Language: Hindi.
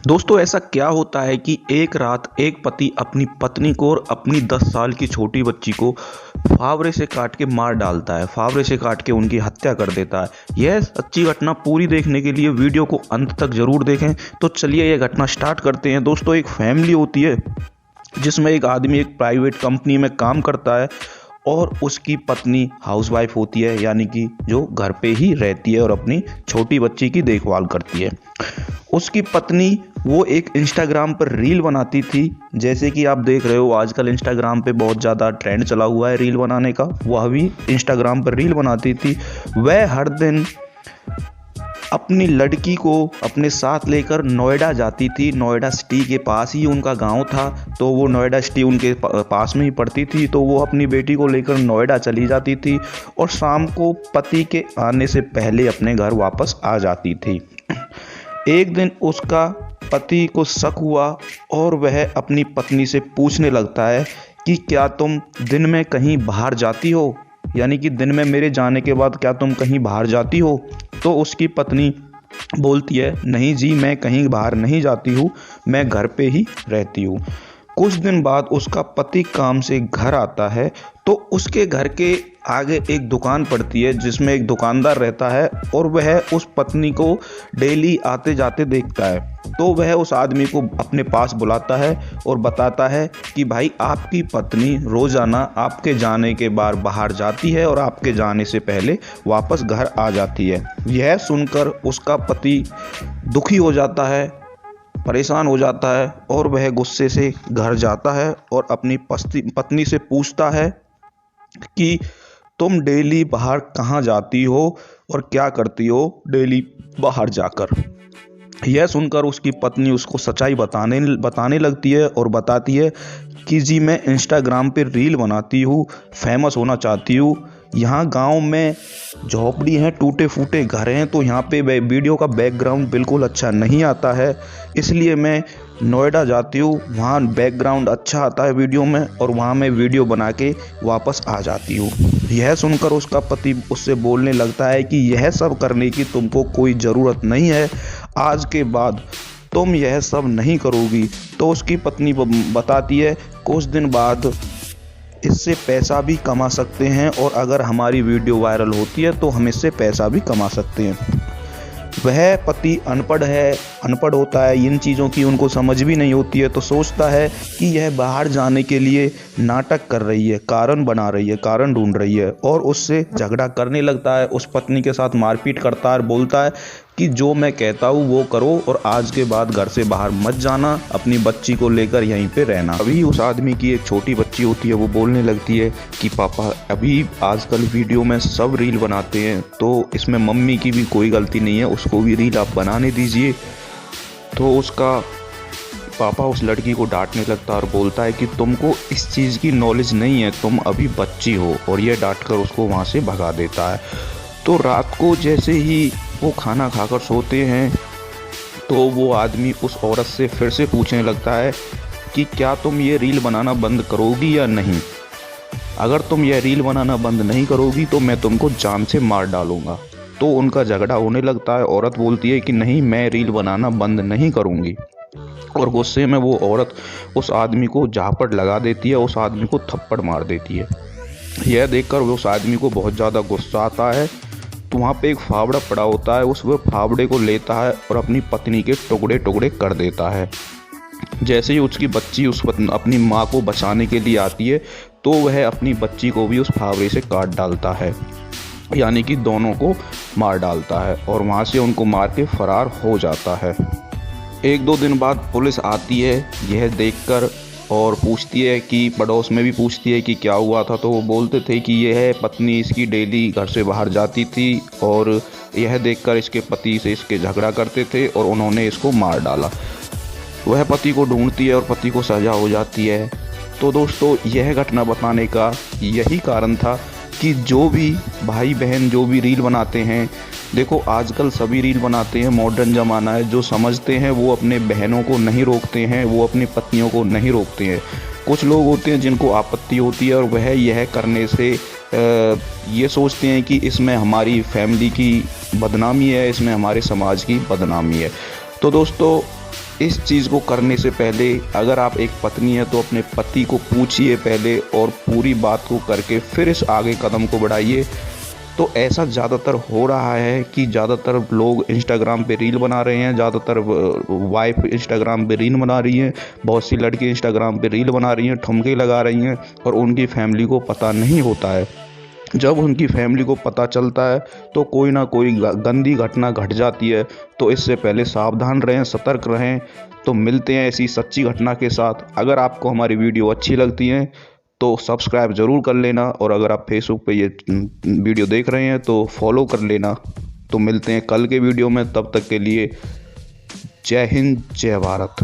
दोस्तों ऐसा क्या होता है कि एक रात एक पति अपनी पत्नी को और अपनी 10 साल की छोटी बच्ची को फावरे से काट के मार डालता है। फावरे से काट के उनकी हत्या कर देता है। यह सच्ची घटना पूरी देखने के लिए वीडियो को अंत तक जरूर देखें। तो चलिए यह घटना स्टार्ट करते हैं। दोस्तों एक फैमिली होती है जिसमें एक आदमी एक प्राइवेट कंपनी में काम करता है और उसकी पत्नी हाउसवाइफ होती है, यानी कि जो घर पे ही रहती है और अपनी छोटी बच्ची की देखभाल करती है। उसकी पत्नी वो एक इंस्टाग्राम पर रील बनाती थी। जैसे कि आप देख रहे हो आजकल इंस्टाग्राम पे बहुत ज़्यादा ट्रेंड चला हुआ है रील बनाने का। वह भी इंस्टाग्राम पर रील बनाती थी। वह हर दिन अपनी लड़की को अपने साथ लेकर नोएडा जाती थी। नोएडा सिटी के पास ही उनका गांव था, तो वो नोएडा सिटी उनके पास में ही पड़ती थी। तो वो अपनी बेटी को लेकर नोएडा चली जाती थी और शाम को पति के आने से पहले अपने घर वापस आ जाती थी। एक दिन उसका पति को शक हुआ और वह अपनी पत्नी से पूछने लगता है कि क्या तुम दिन में कहीं बाहर जाती हो, यानी कि दिन में मेरे जाने के बाद क्या तुम कहीं बाहर जाती हो। तो उसकी पत्नी बोलती है, नहीं जी, मैं कहीं बाहर नहीं जाती हूँ, मैं घर पे ही रहती हूँ। कुछ दिन बाद उसका पति काम से घर आता है तो उसके घर के आगे एक दुकान पड़ती है जिसमें एक दुकानदार रहता है और वह उस पत्नी को डेली आते जाते देखता है। तो वह उस आदमी को अपने पास बुलाता है और बताता है कि भाई आपकी पत्नी रोज़ाना आपके जाने के बाद बाहर जाती है और आपके जाने से पहले वापस घर आ जाती है। यह सुनकर उसका पति दुखी हो जाता है, परेशान हो जाता है और वह गुस्से से घर जाता है और अपनी पत्नी से पूछता है कि तुम डेली बाहर कहाँ जाती हो और क्या करती हो डेली बाहर जाकर। यह सुनकर उसकी पत्नी उसको सच्चाई बताने लगती है और बताती है कि जी मैं इंस्टाग्राम पे रील बनाती हूँ, फेमस होना चाहती हूँ। यहाँ गांव में झोपड़ी हैं, टूटे फूटे घर हैं, तो यहाँ पे वीडियो का बैकग्राउंड बिल्कुल अच्छा नहीं आता है, इसलिए मैं नोएडा जाती हूँ, वहाँ बैकग्राउंड अच्छा आता है वीडियो में और वहाँ मैं वीडियो बना के वापस आ जाती हूँ। यह सुनकर उसका पति उससे बोलने लगता है कि यह सब करने की तुमको कोई ज़रूरत नहीं है, आज के बाद तुम यह सब नहीं करोगी। तो उसकी पत्नी बताती है, कुछ दिन बाद इससे पैसा भी कमा सकते हैं और अगर हमारी वीडियो वायरल होती है तो हम इससे पैसा भी कमा सकते हैं। वह पति अनपढ़ होता है, इन चीज़ों की उनको समझ भी नहीं होती है, तो सोचता है कि यह बाहर जाने के लिए नाटक कर रही है, कारण बना रही है, कारण ढूंढ रही है और उससे झगड़ा करने लगता है। उस पत्नी के साथ मारपीट करता है और बोलता है कि जो मैं कहता हूँ वो करो और आज के बाद घर से बाहर मत जाना, अपनी बच्ची को लेकर यहीं पे रहना। अभी उस आदमी की एक छोटी बच्ची होती है, वो बोलने लगती है कि पापा अभी आजकल वीडियो में सब रील बनाते हैं, तो इसमें मम्मी की भी कोई गलती नहीं है, उसको भी रील आप बनाने दीजिए। तो उसका पापा उस लड़की को डांटने लगता है और बोलता है कि तुमको इस चीज़ की नॉलेज नहीं है, तुम अभी बच्ची हो, और ये डांट कर उसको वहाँ से भगा देता है। तो रात को जैसे ही वो खाना खाकर सोते हैं तो वो आदमी उस औरत से फिर से पूछने लगता है कि क्या तुम ये रील बनाना बंद करोगी या नहीं। अगर तुम यह रील बनाना बंद नहीं करोगी तो मैं तुमको जान से मार डालूंगा। तो उनका झगड़ा होने लगता है। औरत बोलती है कि नहीं, मैं रील बनाना बंद नहीं करूँगी, और गुस्से में वो औरत उस आदमी को झापड़ लगा देती है, उस आदमी को थप्पड़ मार देती है। यह देखकर उस आदमी को बहुत ज़्यादा गुस्सा आता है। तो वहाँ पे एक फावड़ा पड़ा होता है, उस फावड़े को लेता है और अपनी पत्नी के टुकड़े टुकड़े कर देता है। जैसे ही उसकी बच्ची अपनी माँ को बचाने के लिए आती है तो वह अपनी बच्ची को भी उस फावड़े से काट डालता है, यानी कि दोनों को मार डालता है और वहाँ से उनको मार के फरार हो जाता है। एक दो दिन बाद पुलिस आती है यह देखकर और पूछती है कि पड़ोस में भी पूछती है कि क्या हुआ था। तो वो बोलते थे कि यह पत्नी इसकी डेली घर से बाहर जाती थी और यह देखकर इसके पति से इसके झगड़ा करते थे और उन्होंने इसको मार डाला। वह पति को ढूंढती है और पति को सजा हो जाती है। तो दोस्तों यह घटना बताने का यही कारण था कि जो भी भाई बहन जो भी रील बनाते हैं, देखो आजकल सभी रील बनाते हैं, मॉडर्न ज़माना है, जो समझते हैं वो अपने बहनों को नहीं रोकते हैं, वो अपनी पत्नियों को नहीं रोकते हैं। कुछ लोग होते हैं जिनको आपत्ति होती है और वह यह करने से ये सोचते हैं कि इसमें हमारी फैमिली की बदनामी है, इसमें हमारे समाज की बदनामी है। तो दोस्तों इस चीज़ को करने से पहले अगर आप एक पत्नी है तो अपने पति को पूछिए पहले और पूरी बात को करके फिर इस आगे कदम को बढ़ाइए। तो ऐसा ज़्यादातर हो रहा है कि ज़्यादातर लोग इंस्टाग्राम पे रील बना रहे हैं, ज़्यादातर वाइफ इंस्टाग्राम पे रील बना रही हैं, बहुत सी लड़की इंस्टाग्राम पे रील बना रही हैं, ठुमके लगा रही हैं और उनकी फैमिली को पता नहीं होता है। जब उनकी फैमिली को पता चलता है तो कोई ना कोई गंदी घटना घट जाती है। तो इससे पहले सावधान रहें, सतर्क रहें। तो मिलते हैं ऐसी सच्ची घटना के साथ। अगर आपको हमारी वीडियो अच्छी लगती है तो सब्सक्राइब ज़रूर कर लेना, और अगर आप फेसबुक पे ये वीडियो देख रहे हैं तो फॉलो कर लेना। तो मिलते हैं कल के वीडियो में, तब तक के लिए जय हिंद, जय भारत।